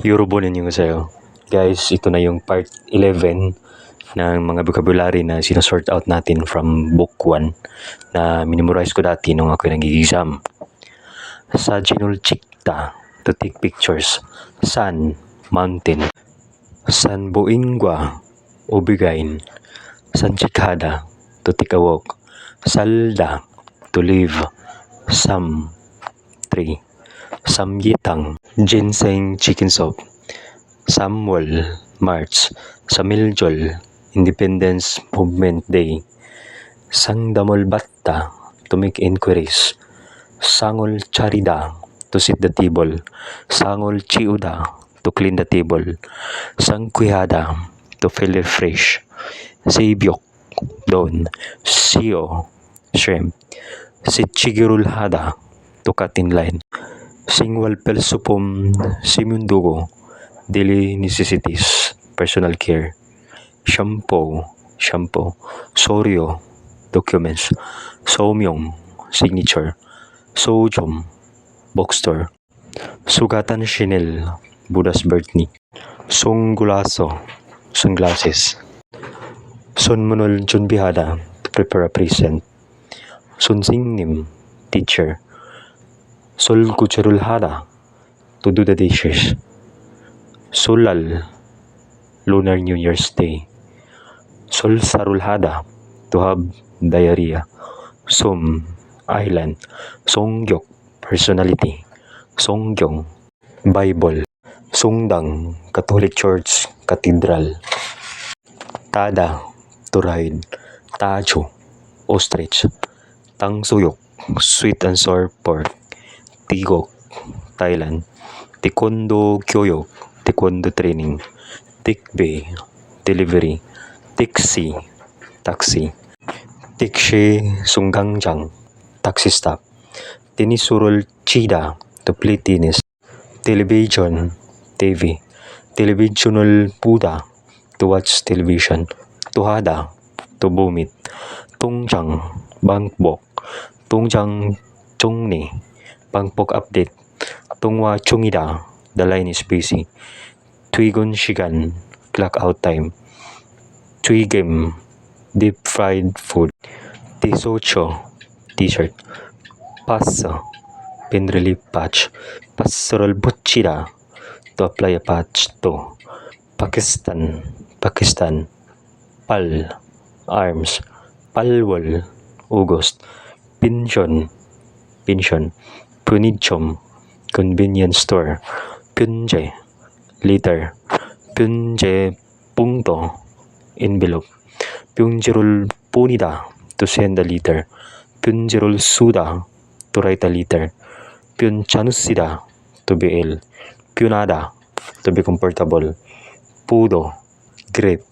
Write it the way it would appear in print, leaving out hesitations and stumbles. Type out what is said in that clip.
Yorubonin ko sa'yo. Guys, ito na yung part 11 ng mga vocabulary na sinasort out natin from book 1 na minimorize ko dati nung ako nag-exam. Sajinulchikta, to take pictures. Sun, mountain. Sanboingwa, ubigain. Sanchikada, to take a walk. Salda, to live. Sam, tree. Samyetang, ginseng chicken soup. Samuel, March. Samiljol, Independence Movement Day. Sangdamol Batta, to make inquiries. Sangol Charida, to sit the table. Sangol Chiuda, to clean the table. Sangkuyada, to feel refresh. Sibyok, Don. Sio, shrimp. Sitchigirulhada, to cut in line. Singwal Pelsupum Simundugo, daily necessities, personal care. Shampoo, Soryo, documents. Somyong, signature. Sojom, bookstore. Sugatan Chanel, Buddha's birthday. Sunggulaso, sunglasses. Sunmunol Junbihada, to prepare a present. Sunsingnim, teacher. Sol Kucherulhada, to do the dishes. Sulal, Lunar New Year's Day. Sol Sarulhada, to have diarrhea. Sum, island. Songyok, personality. Songyong, Bible. Sungdang, Catholic Church, Cathedral. Tada, to ride. Tacho, ostrich. Tangsuyok, sweet and sour pork. Tigok, Thailand. Taekwondo Kyoyok, taekwondo training. Tikbe, delivery. Tiksi, taxi. Tikshe Sunggangjang, taxi stop. Tinisurul Chida, to play tennis. Television, TV. Televisional Buddha, to watch television. Tuhada, to vomit. Tungjang, Bangkok. Tungjang Chungni, Bangkok update. Tungwa Chungida, the line is busy. Twigon Shigan, clock out time. Twigem, deep fried food. Tisocho, t-shirt. Pasa, pin relief patch. Pastoral Butchida, to apply a patch to. Pakistan. Pal, arms. Palwal, August. Pension. Punichom, convenience store. Punje, liter. Punje Pungto, envelope. Punjerul Punida, to send a letter. Punjerul Suda, to write a letter. Punchanusida, to be ill. Punada, to be comfortable. Pudo, grape.